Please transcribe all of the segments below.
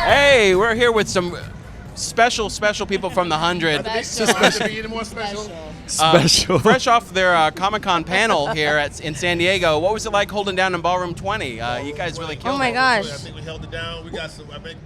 Hey, we're here with some special people from the 100. Special. Fresh off their Comic-Con panel here in San Diego. What was it like holding down in Ballroom 20? You guys really killed it. Oh my gosh. I think we held it down. We got some. I think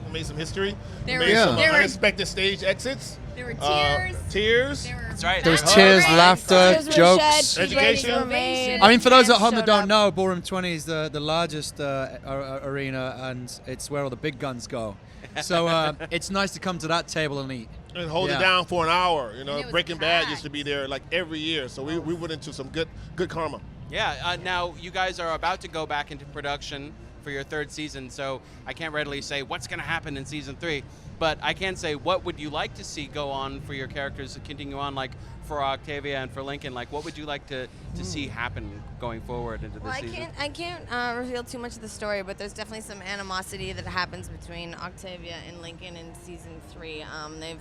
we made some history. There made were- some there were- unexpected stage exits. There were tears. Tears. That's right. There's tears, laughter, Tears were jokes. shed, Education. weddings were made, I mean, for those at home fans that don't showed know, Ballroom 20 is the largest arena, and it's where all the big guns go. So it's nice to come to that table and eat. And hold Yeah. it down for an hour. You And know, it was Breaking Bad packed. used to be there like every year, so we went into some good karma. Yeah, now you guys are about to go back into production for your third season, so I can't readily say what's going to happen in season 3, but I can say what would you like to see go on for your characters to continue on, like for Octavia and for Lincoln, like what would you like to see happen going forward into this Well, season? I can't reveal too much of the story, but there's definitely some animosity that happens between Octavia and Lincoln in season 3. They've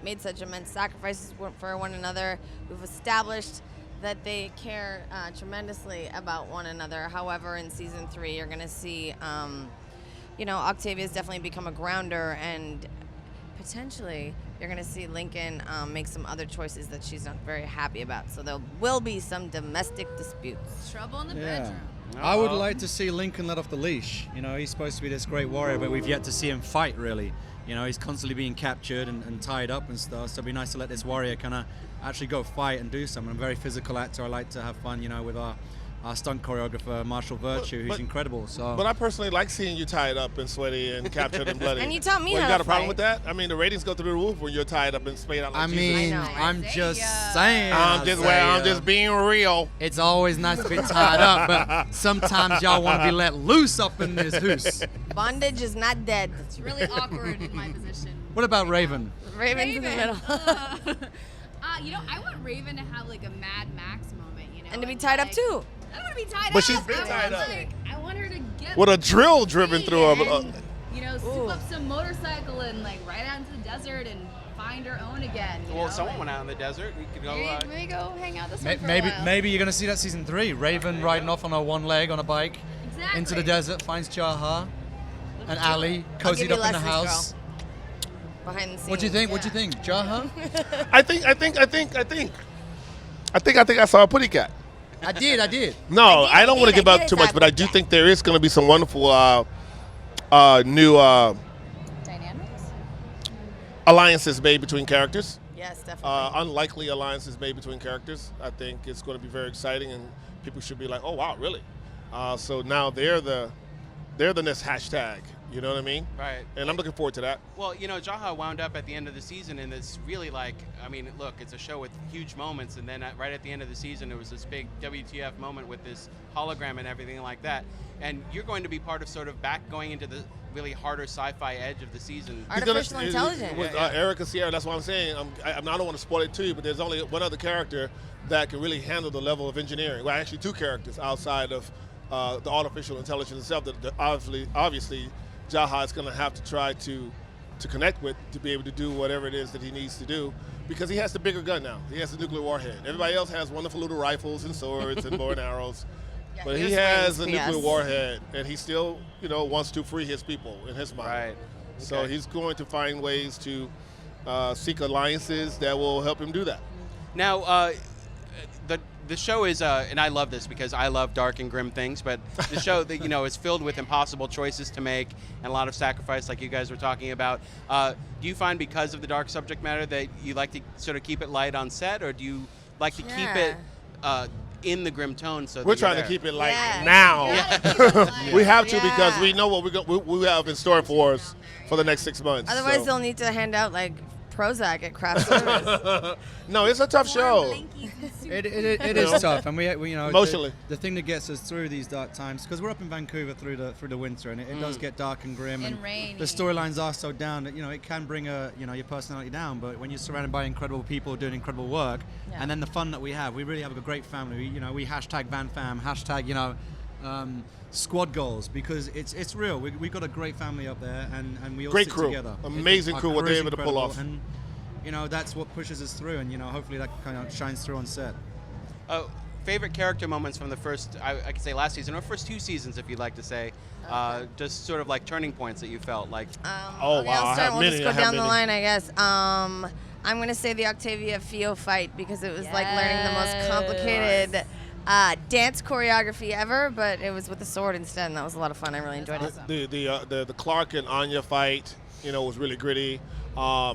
made such immense sacrifices for one another. We've established that they care tremendously about one another. However, in season 3, you're going to see, Octavia's definitely become a grounder, and potentially you're going to see Lincoln make some other choices that she's not very happy about. So there will be some domestic disputes. Trouble in the Yeah. bedroom. I would like to see Lincoln let off the leash. You know, he's supposed to be this great warrior, but we've yet to see him fight, really. You know, he's constantly being captured and tied up and stuff, so it'd be nice to let this warrior kind of actually go fight and do something. I'm a very physical actor. I like to have fun, with our stunt choreographer, Marshall Virtue, who's but- incredible. So. But I personally like seeing you tied up and sweaty and captured and bloody. And you taught me well, how you got to a problem fight. with that? I mean, the ratings go through the roof when you're tied up and splayed out like I Jesus. mean, I know. I'm just Isaiah. saying. I'm just being real. It's always nice to be tied up, but sometimes y'all want to be let loose up in this hoose. Bondage is not dead. It's really awkward in my position. What about Raven? Raven's in the middle. I want Raven to have like a Mad Max moment, And to be tied up too. I don't want to be tied up. But she's been tied up. I want her to get With a drill driven free through her. and, soup Ooh. up some motorcycle and like ride out into the desert and find her own again. Well, someone went out in the desert. We could go. Maybe go hang out this way for a Maybe while. maybe you're gonna see that season 3. Raven riding off on her one leg on a bike Exactly. into the desert, finds Jaha and Ali, I'll give cozied you up in the lessons, house. Behind the scenes. What do you think? What do you think, Jaha? I think I saw a putty cat. I did. No, I don't want to I give up did too much, that but I do cat. think there is going to be some wonderful new Dynamics? alliances made between characters. Yes, definitely. Unlikely alliances made between characters. I think it's going to be very exciting, and people should be like, "Oh wow, really?" So now they're the next hashtag. You know what I mean? Right. And I'm looking forward to that. Well, Jaha wound up at the end of the season, and it's really look, it's a show with huge moments, and then right at the end of the season, there was this big WTF moment with this hologram and everything like that. And you're going to be part of sort of going into the really harder sci-fi edge of the season. Artificial intelligence. With Erica Sierra, that's what I'm saying. I don't want to spoil it to you, but there's only one other character that can really handle the level of engineering. Well, actually, 2 characters outside of the artificial intelligence itself that obviously Jaha is going to have to try to connect with to be able to do whatever it is that he needs to do, because he has the bigger gun now. He has the nuclear warhead. Everybody else has wonderful little rifles and swords and bow and arrows. But he Here's has a rings, nuclear PS. warhead, and he still, wants to free his people in his mind. Right. So Okay. he's going to find ways to seek alliances that will help him do that. Now, the show is, and I love this because I love dark and grim things, but the show that is filled with impossible choices to make and a lot of sacrifice, like you guys were talking about. Do you find because of the dark subject matter that you like to sort of keep it light on set, or do you like to keep it in the grim tone? So We're that you're trying to there? keep it light Yeah. now. Yeah. We have to because Yeah. we know what we have in store for us for the next 6 months. Otherwise, so. they'll need to hand out like Prozac at craft service. No, it's a tough show. It is tough, and we Emotionally. the thing that gets us through these dark times, because we're up in Vancouver through the winter, and it does get dark and grim, And rainy. the storylines are so down that it can bring your personality down. But when you're surrounded by incredible people doing incredible work, and then the fun that we really have a great family. We hashtag VanFam, hashtag squad goals, because it's real. We've got a great family up there, and we all Great stick crew. together. Amazing Our crew, what they're is able to pull incredible, off. and that's what pushes us through, and hopefully that kind of shines through on set. favorite character moments from the first, I could say last season, or first 2 seasons, if you'd like to say, just sort of like turning points that you felt like. Oh, okay, wow, I'll I start. have We'll many, just go I have down the many. line, I guess. I'm gonna say the Octavia Fio fight because it was like learning the most complicated dance choreography ever, but it was with a sword instead, and that was a lot of fun. I really enjoyed it. The Clark and Anya fight, was really gritty.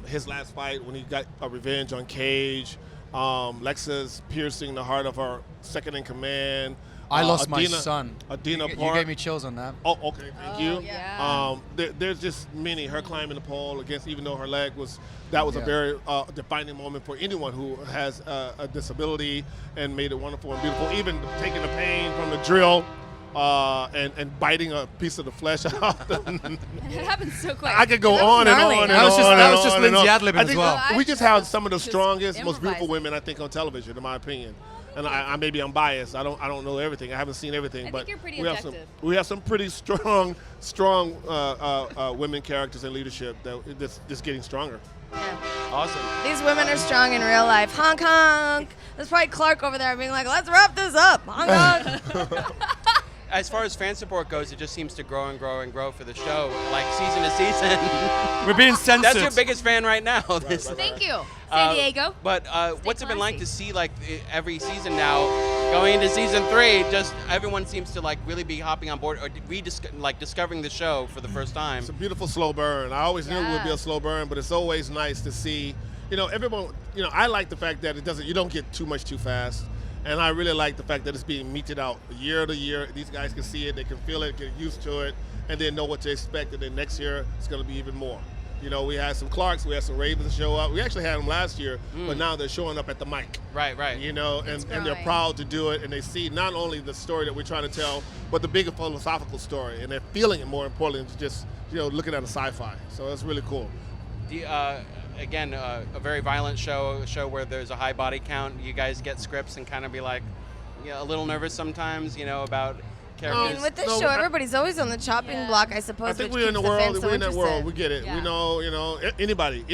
His last fight when he got a revenge on Cage. Lexa's piercing the heart of her second in command. I lost my Adina, son. Adina You Park. gave me chills on that. Oh, okay, thank you. yeah. There's just many. Her climbing the pole against, even though her leg was, that was a very defining moment for anyone who has a disability, and made it wonderful and beautiful. Even taking the pain from the drill and biting a piece of the flesh off. It happens so quick. I could go That was on and gnarly. on and That was on just- and that was on just and on. Lindsey ad-libbing I as think well. we just have some of the Just strongest, most beautiful improvising. women I think on television, in my opinion. And I maybe I'm biased. I don't know everything. I haven't seen everything. I but think you're pretty we have some objective. we have some pretty strong women characters in leadership that just getting stronger. Yeah. Awesome. These women are strong in real life. Honk honk. There's probably Clark over there being like, let's wrap this up. Honk honk. As far as fan support goes, it just seems to grow and grow and grow for the show, like season to season. We're being censored. That's your biggest fan right now. This- Thank you, San Diego. But what's it been like classy. to see like every season now, going into season 3? Just everyone seems to like really be hopping on board or discovering the show for the first time. It's a beautiful slow burn. I always knew it would be a Yeah. slow burn, but it's always nice to see. Everyone. I like the fact that you don't get too much too fast. And I really like the fact that it's being meted out year to year. These guys can see it, they can feel it, get used to it, and then know what to expect. And then next year, it's going to be even more. We had some Clarks, we had some Ravens show up. We actually had them last year, but now they're showing up at the mic. Right. And they're growing. proud to do it, and they see not only the story that we're trying to tell, but the bigger philosophical story, and they're feeling it more importantly than just looking at a sci-fi. So it's really cool. Again, a very violent show, a show where there's a high body count. You guys get scripts and kind of be like, a little nervous sometimes, about I characters. mean, with this No, show, I- everybody's always on the chopping block, I suppose. I think which we're in the keeps world. fans so We're in that world. interested. We get it. Yeah. We know. Anybody.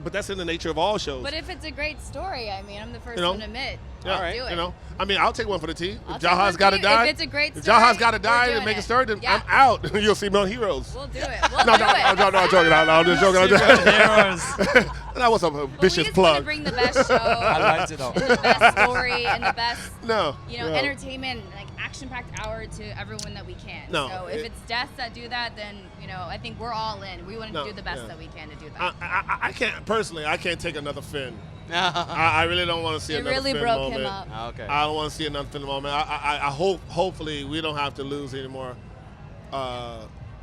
But that's in the nature of all shows. But if it's a great story, I mean, I'm the first You know, one to admit. Yeah, All right. Do it. I mean, I'll take one for the team. I'll If take one Jaha's for got to you. die, If it's a great if story, Jaha's got to we're die to doing make a it. story, then Yeah. I'm out. You'll see me on Heroes. We'll do it. We'll No, do no, it. no, I'm joking. I'm just joking. Heroes. That was a But we vicious just want to plug. bring the best show, I liked it though. and the best story, and the best, No. entertainment, like action-packed hour to everyone that we can. No, So if it's deaths that do that, then I think we're all in. We want to No, do the best yeah. that we can to do that. I can't personally. I can't take another Finn. I really don't want to see It another really Finn broke moment. him up. Okay. I don't want to see another Finn moment. I hope, hopefully, we don't have to lose any more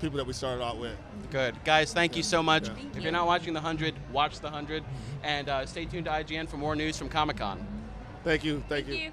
people that we started out with. Good. Guys, thank you so much. Yeah. If you're not watching The 100, watch The 100. And stay tuned to IGN for more news from Comic-Con. Thank you. Thank you.